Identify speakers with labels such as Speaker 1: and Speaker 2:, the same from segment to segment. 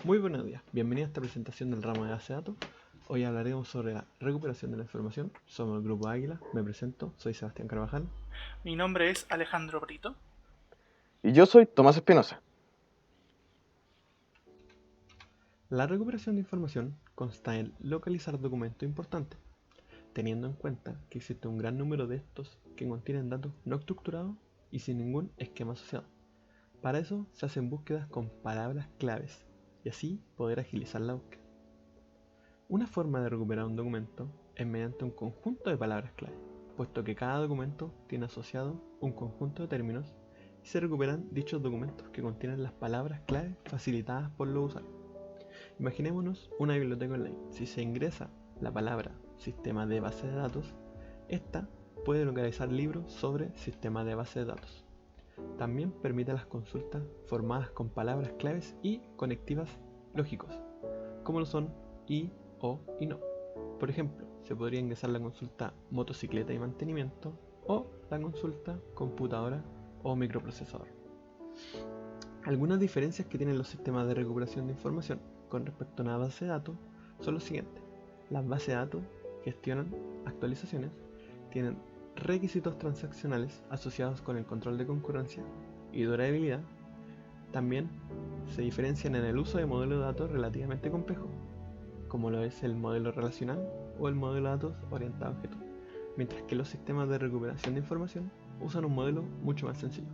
Speaker 1: Muy buenos días, bienvenido a esta presentación del ramo de base de datos. Hoy hablaremos sobre la recuperación de la información. Somos el Grupo Águila, me presento, soy Sebastián Carvajal.
Speaker 2: Mi nombre es Alejandro Brito.
Speaker 3: Y yo soy Tomás Espinosa.
Speaker 1: La recuperación de información consta en localizar documentos importantes, teniendo en cuenta que existe un gran número de estos que contienen datos no estructurados y sin ningún esquema asociado. Para eso se hacen búsquedas con palabras claves y así poder agilizar la búsqueda. Una forma de recuperar un documento es mediante un conjunto de palabras clave, puesto que cada documento tiene asociado un conjunto de términos y se recuperan dichos documentos que contienen las palabras clave facilitadas por los usuarios. Imaginémonos una biblioteca online. Si se ingresa la palabra sistema de base de datos, esta puede localizar libros sobre sistema de base de datos. También permite las consultas formadas con palabras claves y conectivas lógicos, como lo son y, o y no. Por ejemplo, se podría ingresar la consulta motocicleta y mantenimiento o la consulta computadora o microprocesador. Algunas diferencias que tienen los sistemas de recuperación de información con respecto a una base de datos son los siguientes. Las bases de datos gestionan actualizaciones, tienen requisitos transaccionales asociados con el control de concurrencia y durabilidad. También se diferencian en el uso de modelos de datos relativamente complejos, como lo es el modelo relacional o el modelo de datos orientado a objetos, mientras que los sistemas de recuperación de información usan un modelo mucho más sencillo.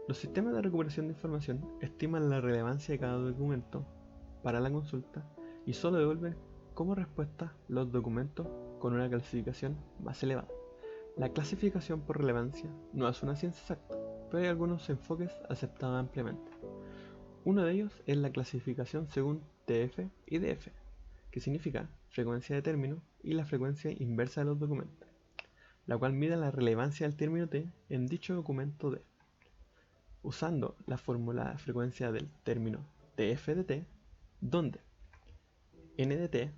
Speaker 1: Los sistemas de recuperación de información estiman la relevancia de cada documento para la consulta y solo devuelven como respuesta los documentos con una clasificación más elevada. La clasificación por relevancia no es una ciencia exacta, pero hay algunos enfoques aceptados ampliamente. Uno de ellos es la clasificación según TF y DF, que significa frecuencia de término y la frecuencia inversa de los documentos, la cual mide la relevancia del término T en dicho documento D. Usando la fórmula de frecuencia del término TF de T, donde N de T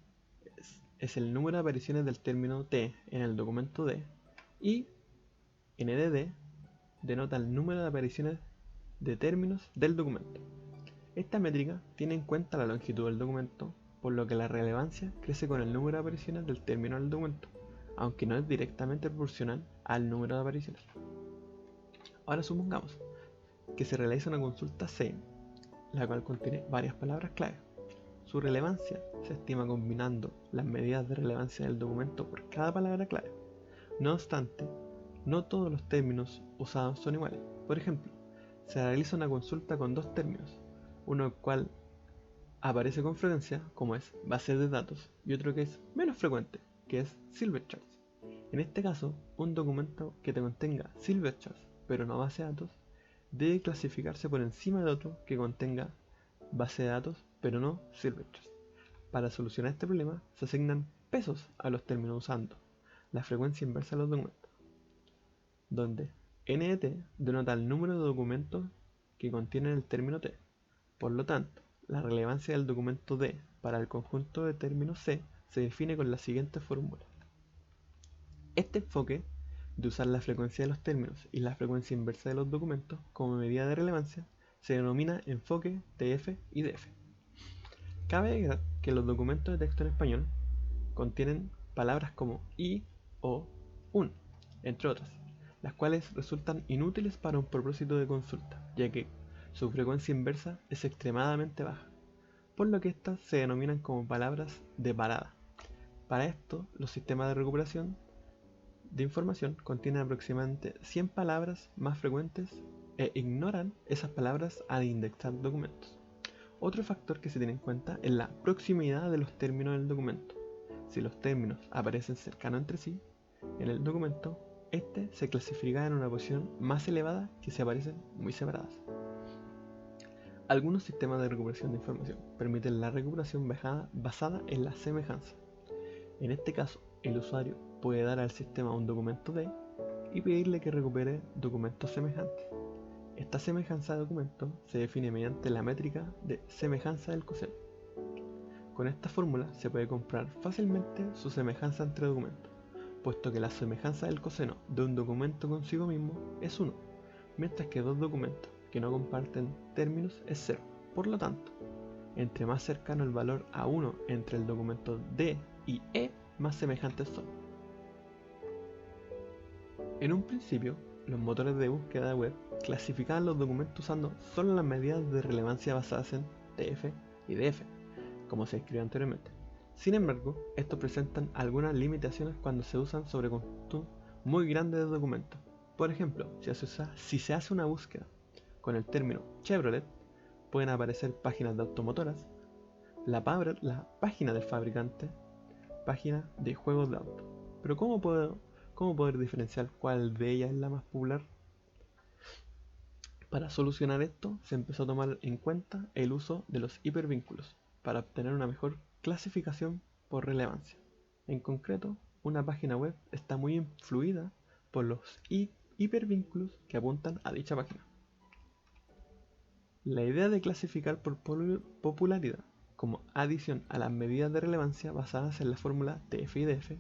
Speaker 1: es el número de apariciones del término T en el documento D y N de D denota el número de apariciones de términos del documento. Esta métrica tiene en cuenta la longitud del documento, por lo que la relevancia crece con el número de apariciones del término del documento, aunque no es directamente proporcional al número de apariciones. Ahora supongamos que se realiza una consulta C, la cual contiene varias palabras clave. Su relevancia se estima combinando las medidas de relevancia del documento por cada palabra clave. No obstante, no todos los términos usados son iguales. Por ejemplo, se realiza una consulta con dos términos, uno el cual aparece con frecuencia, como es base de datos, y otro que es menos frecuente, que es Silver Charts. En este caso, un documento que te contenga Silver Charts, pero no base de datos, debe clasificarse por encima de otro que contenga base de datos, pero no Silver Charts. Para solucionar este problema, se asignan pesos a los términos usando la frecuencia inversa de los documentos, donde N de T denota el número de documentos que contienen el término T. Por lo tanto, la relevancia del documento D para el conjunto de términos C se define con la siguiente fórmula. Este enfoque de usar la frecuencia de los términos y la frecuencia inversa de los documentos como medida de relevancia se denomina enfoque TF y DF. Cabe agregar que los documentos de texto en español contienen palabras como y, o, un, entre otras, las cuales resultan inútiles para un propósito de consulta, ya que su frecuencia inversa es extremadamente baja, por lo que estas se denominan como palabras de parada. Para esto, los sistemas de recuperación de información contienen aproximadamente 100 palabras más frecuentes e ignoran esas palabras al indexar documentos. Otro factor que se tiene en cuenta es la proximidad de los términos del documento. Si los términos aparecen cercanos entre sí en el documento, este se clasifica en una posición más elevada que si aparecen muy separadas. Algunos sistemas de recuperación de información permiten la recuperación basada en la semejanza. En este caso, el usuario puede dar al sistema un documento D y pedirle que recupere documentos semejantes. Esta semejanza de documentos se define mediante la métrica de semejanza del coseno. Con esta fórmula se puede comprobar fácilmente su semejanza entre documentos, puesto que la semejanza del coseno de un documento consigo mismo es 1, mientras que dos documentos que no comparten términos es 0. Por lo tanto, Entre más cercano el valor a 1 entre el documento D y E, más semejantes son. En un principio, los motores de búsqueda web clasificaban los documentos usando solo las medidas de relevancia basadas en TF y DF, como se describió anteriormente. Sin embargo, estos presentan algunas limitaciones cuando se usan sobre conjuntos muy grandes de documentos. Por ejemplo, si se hace una búsqueda con el término Chevrolet, pueden aparecer páginas de automotoras, la página del fabricante, página de juegos de auto. Pero ¿cómo poder diferenciar cuál de ellas es la más popular? Para solucionar esto, se empezó a tomar en cuenta el uso de los hipervínculos para obtener una mejor clasificación por relevancia. En concreto, una página web está muy influida por los hipervínculos que apuntan a dicha página. La idea de clasificar por popularidad como adición a las medidas de relevancia basadas en la fórmula TF y DF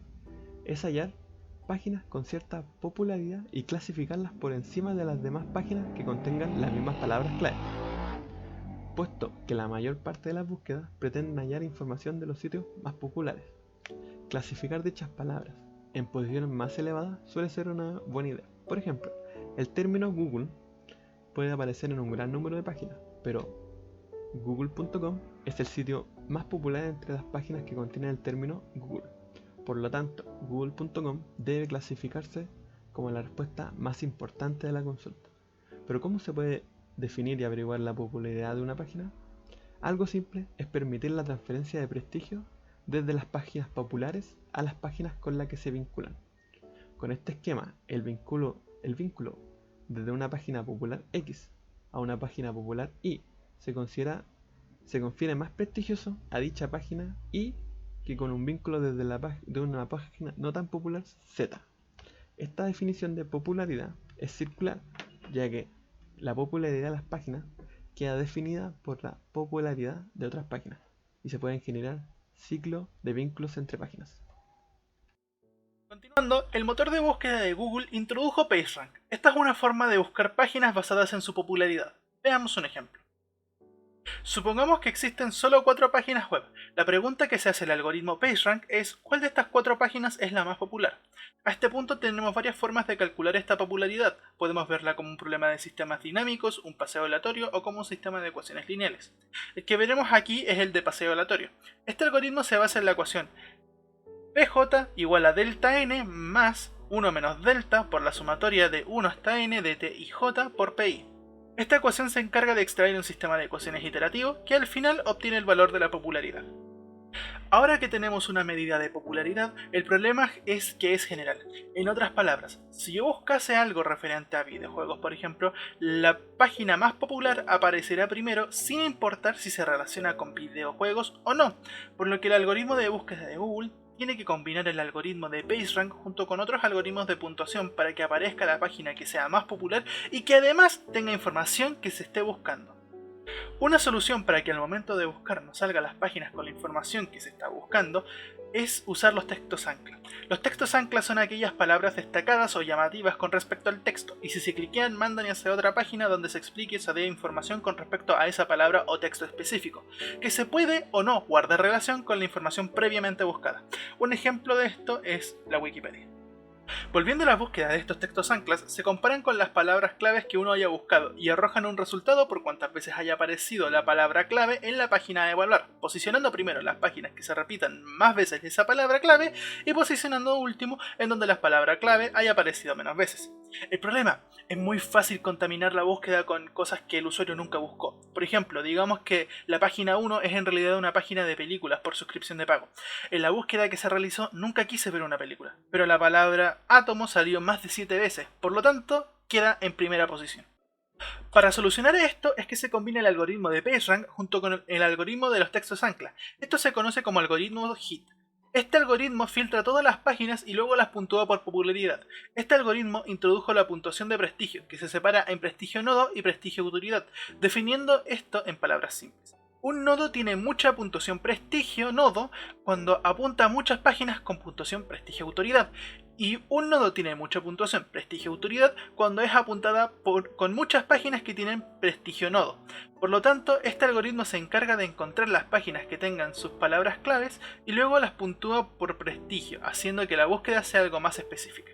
Speaker 1: es hallar páginas con cierta popularidad y clasificarlas por encima de las demás páginas que contengan las mismas palabras clave, puesto que la mayor parte de las búsquedas pretenden hallar información de los sitios más populares. Clasificar dichas palabras en posiciones más elevadas suele ser una buena idea. Por ejemplo, el término Google puede aparecer en un gran número de páginas, pero google.com es el sitio más popular entre las páginas que contienen el término Google. Por lo tanto, google.com debe clasificarse como la respuesta más importante de la consulta. Pero ¿cómo se puede definir y averiguar la popularidad de una página? Algo simple es permitir la transferencia de prestigio desde las páginas populares a las páginas con las que se vinculan. Con este esquema, el vínculo desde una página popular X a una página popular Y se confiere más prestigioso a dicha página Y que con un vínculo desde de una página no tan popular Z. Esta definición de popularidad es circular, ya que la popularidad de las páginas queda definida por la popularidad de otras páginas y se pueden generar ciclos de vínculos entre páginas.
Speaker 2: Continuando, el motor de búsqueda de Google introdujo PageRank. Esta es una forma de buscar páginas basadas en su popularidad. Veamos un ejemplo. Supongamos que existen solo 4 páginas web. La pregunta que se hace el algoritmo PageRank es ¿cuál de estas 4 páginas es la más popular? A este punto tenemos varias formas de calcular esta popularidad. Podemos verla como un problema de sistemas dinámicos, un paseo aleatorio o como un sistema de ecuaciones lineales. El que veremos aquí es el de paseo aleatorio. Este algoritmo se basa en la ecuación PJ igual a delta n más 1 menos delta por la sumatoria de 1 hasta n de t y j por pi. Esta ecuación se encarga de extraer un sistema de ecuaciones iterativo que al final obtiene el valor de la popularidad. Ahora que tenemos una medida de popularidad, el problema es que es general. En otras palabras, si yo buscase algo referente a videojuegos, por ejemplo, la página más popular aparecerá primero sin importar si se relaciona con videojuegos o no, por lo que el algoritmo de búsqueda de Google tiene que combinar el algoritmo de PageRank junto con otros algoritmos de puntuación para que aparezca la página que sea más popular y que además tenga información que se esté buscando. Una solución para que al momento de buscar nos salgan las páginas con la información que se está buscando es usar los textos ancla. Los textos ancla son aquellas palabras destacadas o llamativas con respecto al texto, y si se cliquean mandan hacia otra página donde se explique esa de información con respecto a esa palabra o texto específico, que se puede o no guardar relación con la información previamente buscada. Un ejemplo de esto es la Wikipedia. Volviendo a la búsqueda de estos textos anclas, se comparan con las palabras claves que uno haya buscado y arrojan un resultado por cuantas veces haya aparecido la palabra clave en la página a evaluar, posicionando primero las páginas que se repitan más veces esa palabra clave y posicionando último en donde la palabra clave haya aparecido menos veces. El problema es muy fácil contaminar la búsqueda con cosas que el usuario nunca buscó. Por ejemplo, digamos que la página 1 es en realidad una página de películas por suscripción de pago. En la búsqueda que se realizó nunca quise ver una película, pero la palabra átomo salió más de 7 veces, por lo tanto queda en primera posición. Para solucionar esto es que se combina el algoritmo de PageRank junto con el algoritmo de los textos ancla. Esto se conoce como algoritmo HIT. Este algoritmo filtra todas las páginas y luego las puntúa por popularidad. Este algoritmo introdujo la puntuación de prestigio, que se separa en prestigio nodo y prestigio autoridad, definiendo esto en palabras simples. Un nodo tiene mucha puntuación prestigio nodo cuando apunta a muchas páginas con puntuación prestigio autoridad. Y un nodo tiene mucha puntuación prestigio autoridad cuando es apuntada con muchas páginas que tienen prestigio nodo. Por lo tanto, este algoritmo se encarga de encontrar las páginas que tengan sus palabras claves y luego las puntúa por prestigio, haciendo que la búsqueda sea algo más específica.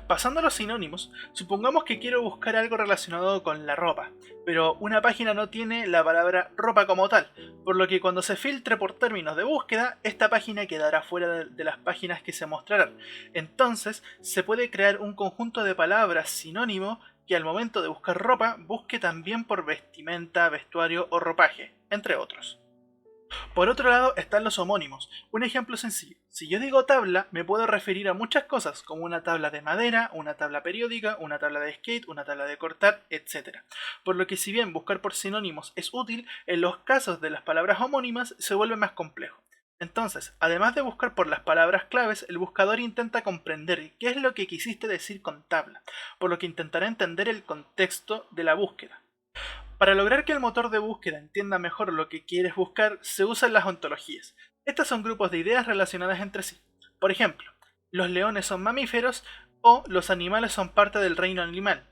Speaker 2: Pasando a los sinónimos, supongamos que quiero buscar algo relacionado con la ropa, pero una página no tiene la palabra ropa como tal, por lo que cuando se filtre por términos de búsqueda, esta página quedará fuera de las páginas que se mostrarán. Entonces, se puede crear un conjunto de palabras sinónimo que al momento de buscar ropa, busque también por vestimenta, vestuario o ropaje, entre otros. Por otro lado están los homónimos. Un ejemplo sencillo. Si yo digo tabla, me puedo referir a muchas cosas, como una tabla de madera, una tabla periódica, una tabla de skate, una tabla de cortar, etc. Por lo que si bien buscar por sinónimos es útil, en los casos de las palabras homónimas se vuelve más complejo. Entonces, además de buscar por las palabras claves, el buscador intenta comprender qué es lo que quisiste decir con tabla, por lo que intentará entender el contexto de la búsqueda. Para lograr que el motor de búsqueda entienda mejor lo que quieres buscar, se usan las ontologías. Estas son grupos de ideas relacionadas entre sí. Por ejemplo, los leones son mamíferos o los animales son parte del reino animal.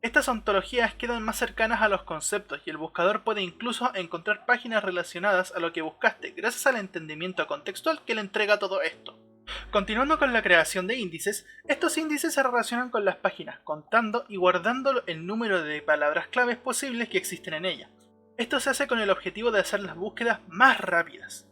Speaker 2: Estas ontologías quedan más cercanas a los conceptos y el buscador puede incluso encontrar páginas relacionadas a lo que buscaste gracias al entendimiento contextual que le entrega todo esto. Continuando con la creación de índices, estos índices se relacionan con las páginas, contando y guardando el número de palabras claves posibles que existen en ella. Esto se hace con el objetivo de hacer las búsquedas más rápidas.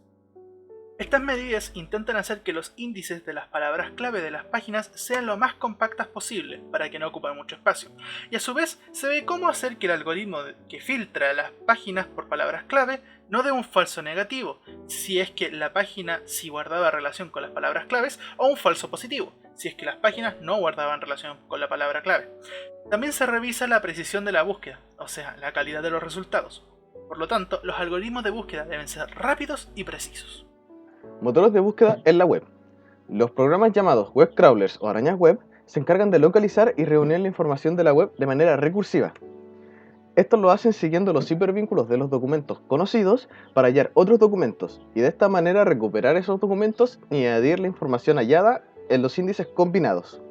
Speaker 2: Estas medidas intentan hacer que los índices de las palabras clave de las páginas sean lo más compactas posible, para que no ocupen mucho espacio, y a su vez se ve cómo hacer que el algoritmo que filtra las páginas por palabras clave no dé un falso negativo, si es que la página sí guardaba relación con las palabras claves, o un falso positivo, si es que las páginas no guardaban relación con la palabra clave. También se revisa la precisión de la búsqueda, o sea, la calidad de los resultados. Por lo tanto, los algoritmos de búsqueda deben ser rápidos y precisos.
Speaker 3: Motores de búsqueda en la web. Los programas llamados web crawlers o arañas web se encargan de localizar y reunir la información de la web de manera recursiva. Estos lo hacen siguiendo los hipervínculos de los documentos conocidos para hallar otros documentos y de esta manera recuperar esos documentos y añadir la información hallada en los índices combinados.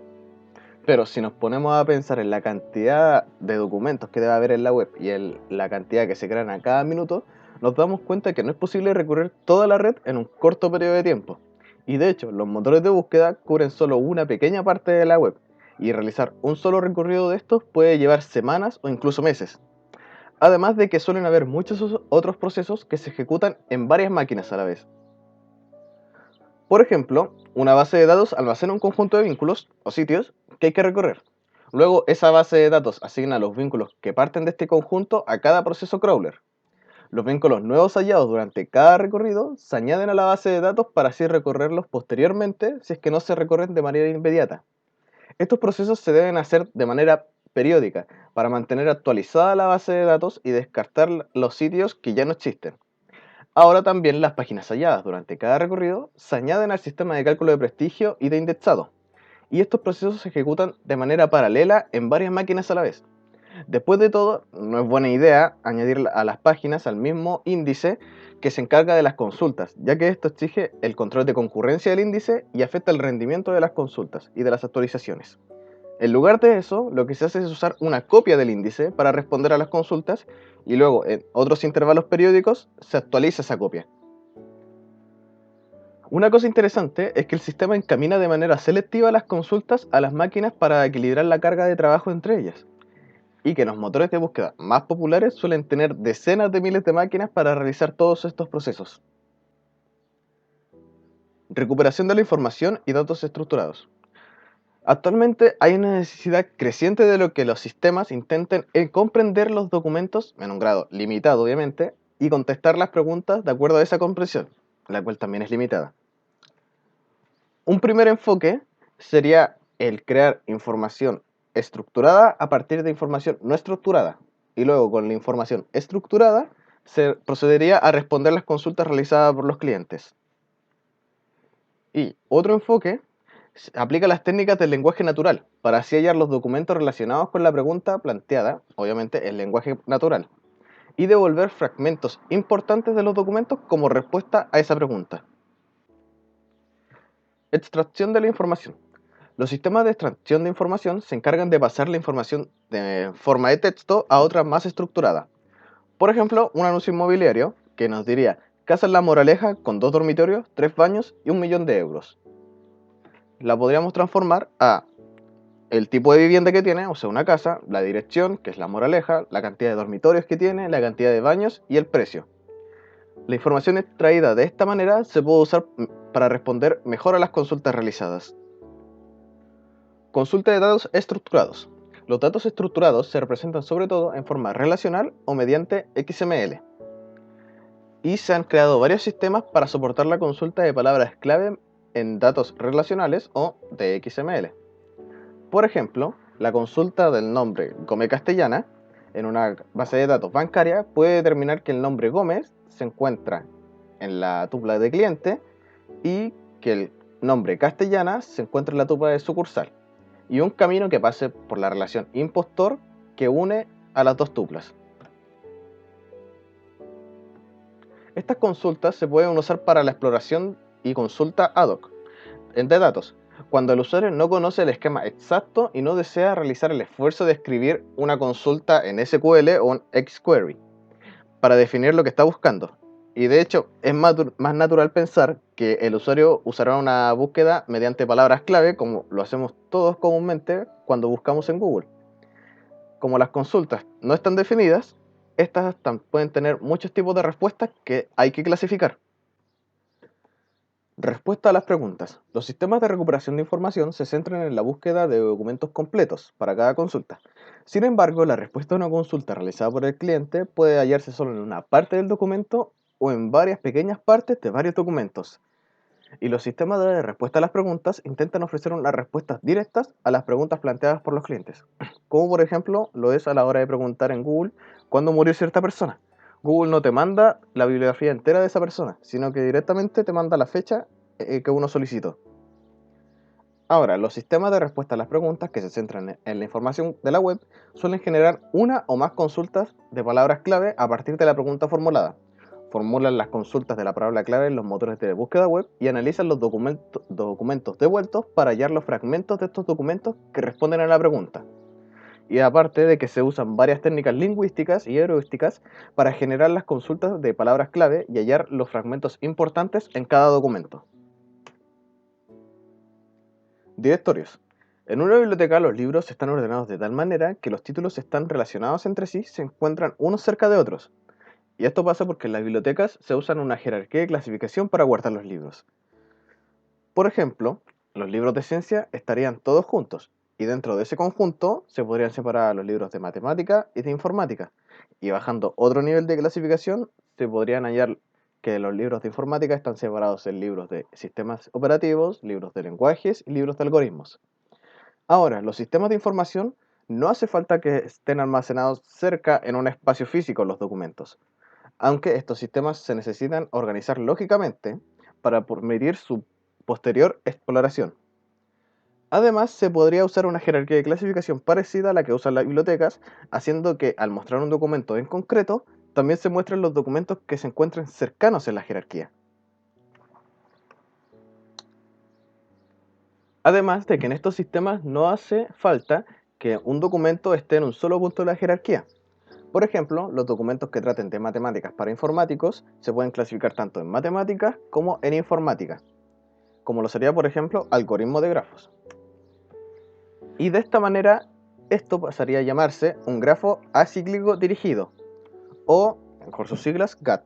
Speaker 3: Pero si nos ponemos a pensar en la cantidad de documentos que debe haber en la web y en la cantidad que se crean a cada minuto, nos damos cuenta que no es posible recorrer toda la red en un corto periodo de tiempo. Y de hecho, los motores de búsqueda cubren solo una pequeña parte de la web, y realizar un solo recorrido de estos puede llevar semanas o incluso meses. Además de que suelen haber muchos otros procesos que se ejecutan en varias máquinas a la vez. Por ejemplo, una base de datos almacena un conjunto de vínculos o sitios que hay que recorrer. Luego, esa base de datos asigna los vínculos que parten de este conjunto a cada proceso crawler. Los vínculos nuevos hallados durante cada recorrido se añaden a la base de datos para así recorrerlos posteriormente si es que no se recorren de manera inmediata. Estos procesos se deben hacer de manera periódica para mantener actualizada la base de datos y descartar los sitios que ya no existen. Ahora también las páginas halladas durante cada recorrido se añaden al sistema de cálculo de prestigio y de indexado, y estos procesos se ejecutan de manera paralela en varias máquinas a la vez. Después de todo, no es buena idea añadir a las páginas al mismo índice que se encarga de las consultas, ya que esto exige el control de concurrencia del índice y afecta el rendimiento de las consultas y de las actualizaciones. En lugar de eso, lo que se hace es usar una copia del índice para responder a las consultas y luego en otros intervalos periódicos se actualiza esa copia. Una cosa interesante es que el sistema encamina de manera selectiva las consultas a las máquinas para equilibrar la carga de trabajo entre ellas, y que los motores de búsqueda más populares suelen tener decenas de miles de máquinas para realizar todos estos procesos. Recuperación de la información y datos estructurados. Actualmente hay una necesidad creciente de lo que los sistemas intenten comprender los documentos, en un grado limitado obviamente, y contestar las preguntas de acuerdo a esa comprensión, la cual también es limitada. Un primer enfoque sería el crear información estructurada a partir de información no estructurada, y luego con la información estructurada se procedería a responder las consultas realizadas por los clientes. Y otro enfoque aplica las técnicas del lenguaje natural, para así hallar los documentos relacionados con la pregunta planteada, obviamente en lenguaje natural. y devolver fragmentos importantes de los documentos como respuesta a esa pregunta. Extracción de la información. Los sistemas de extracción de información se encargan de pasar la información de forma de texto a otra más estructurada. Por ejemplo, un anuncio inmobiliario que nos diría Casa en La Moraleja con 2 dormitorios, 3 baños y 1.000.000 de euros. La podríamos transformar a el tipo de vivienda que tiene, o sea, una casa, la dirección, que es La Moraleja, la cantidad de dormitorios que tiene, la cantidad de baños y el precio. La información extraída de esta manera se puede usar para responder mejor a las consultas realizadas. Consulta de datos estructurados. Los datos estructurados se representan sobre todo en forma relacional o mediante XML. Y se han creado varios sistemas para soportar la consulta de palabras clave en datos relacionales o de XML. Por ejemplo, la consulta del nombre Gómez Castellana en una base de datos bancaria puede determinar que el nombre Gómez se encuentra en la tupla de cliente y que el nombre Castellana se encuentra en la tupla de sucursal, y un camino que pase por la relación impostor que une a las dos tuplas. Estas consultas se pueden usar para la exploración y consulta ad hoc de datos, cuando el usuario no conoce el esquema exacto y no desea realizar el esfuerzo de escribir una consulta en SQL o en XQuery para definir lo que está buscando. Y de hecho, es más natural pensar que el usuario usará una búsqueda mediante palabras clave, como lo hacemos todos comúnmente cuando buscamos en Google. Como las consultas no están definidas, estas pueden tener muchos tipos de respuestas que hay que clasificar. Respuesta a las preguntas. Los sistemas de recuperación de información se centran en la búsqueda de documentos completos para cada consulta. Sin embargo, la respuesta a una consulta realizada por el cliente puede hallarse solo en una parte del documento o en varias pequeñas partes de varios documentos. Y los sistemas de respuesta a las preguntas intentan ofrecer unas respuestas directas a las preguntas planteadas por los clientes, como por ejemplo lo es a la hora de preguntar en Google cuándo murió cierta persona. Google no te manda la bibliografía entera de esa persona, sino que directamente te manda la fecha que uno solicitó. Ahora, los sistemas de respuesta a las preguntas que se centran en la información de la web suelen generar una o más consultas de palabras clave a partir de la pregunta formulada. Formulan las consultas de la palabra clave en los motores de búsqueda web y analizan los documentos devueltos para hallar los fragmentos de estos documentos que responden a la pregunta. Y aparte de que se usan varias técnicas lingüísticas y heurísticas para generar las consultas de palabras clave y hallar los fragmentos importantes en cada documento. Directorios. En una biblioteca los libros están ordenados de tal manera que los títulos están relacionados entre sí, se encuentran unos cerca de otros. Y esto pasa porque en las bibliotecas se usan una jerarquía de clasificación para guardar los libros. Por ejemplo, los libros de ciencia estarían todos juntos, y dentro de ese conjunto se podrían separar los libros de matemática y de informática. Y bajando otro nivel de clasificación, se podrían hallar que los libros de informática están separados en libros de sistemas operativos, libros de lenguajes y libros de algoritmos. Ahora, los sistemas de información no hace falta que estén almacenados cerca en un espacio físico los documentos, aunque estos sistemas se necesitan organizar lógicamente para permitir su posterior exploración. Además, se podría usar una jerarquía de clasificación parecida a la que usan las bibliotecas, haciendo que al mostrar un documento en concreto, también se muestren los documentos que se encuentren cercanos en la jerarquía. Además de que en estos sistemas no hace falta que un documento esté en un solo punto de la jerarquía. Por ejemplo, los documentos que traten de matemáticas para informáticos se pueden clasificar tanto en matemáticas como en informática, como lo sería, por ejemplo, algoritmo de grafos. Y de esta manera, esto pasaría a llamarse un grafo acíclico dirigido, o, por sus siglas, GAT.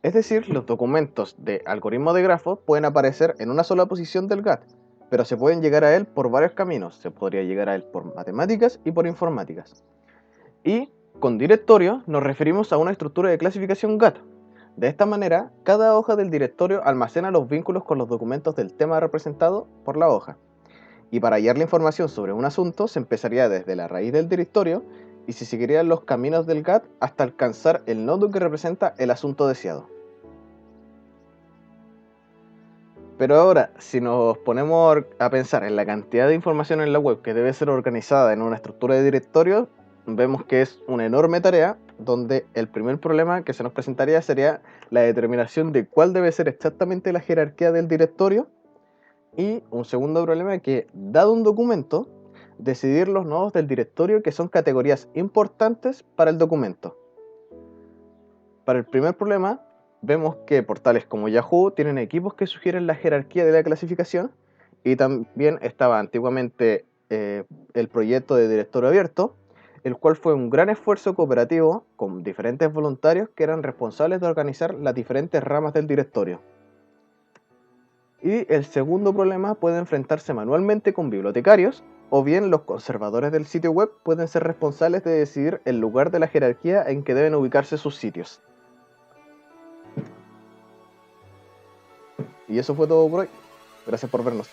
Speaker 3: Es decir, los documentos de algoritmo de grafos pueden aparecer en una sola posición del GAT, pero se pueden llegar a él por varios caminos. Se podría llegar a él por matemáticas y por informáticas. Y con directorio nos referimos a una estructura de clasificación GAT. De esta manera, cada hoja del directorio almacena los vínculos con los documentos del tema representado por la hoja. Y para hallar la información sobre un asunto se empezaría desde la raíz del directorio y se seguirían los caminos del GAT hasta alcanzar el nodo que representa el asunto deseado. Pero ahora, si nos ponemos a pensar en la cantidad de información en la web que debe ser organizada en una estructura de directorios, vemos que es una enorme tarea, donde el primer problema que se nos presentaría sería la determinación de cuál debe ser exactamente la jerarquía del directorio, y un segundo problema es que, dado un documento, decidir los nodos del directorio que son categorías importantes para el documento. Para el primer problema, vemos que portales como Yahoo tienen equipos que sugieren la jerarquía de la clasificación, y también estaba antiguamente el proyecto de directorio abierto, el cual fue un gran esfuerzo cooperativo con diferentes voluntarios que eran responsables de organizar las diferentes ramas del directorio. Y el segundo problema puede enfrentarse manualmente con bibliotecarios, o bien los conservadores del sitio web pueden ser responsables de decidir el lugar de la jerarquía en que deben ubicarse sus sitios. Y eso fue todo por hoy. Gracias por vernos.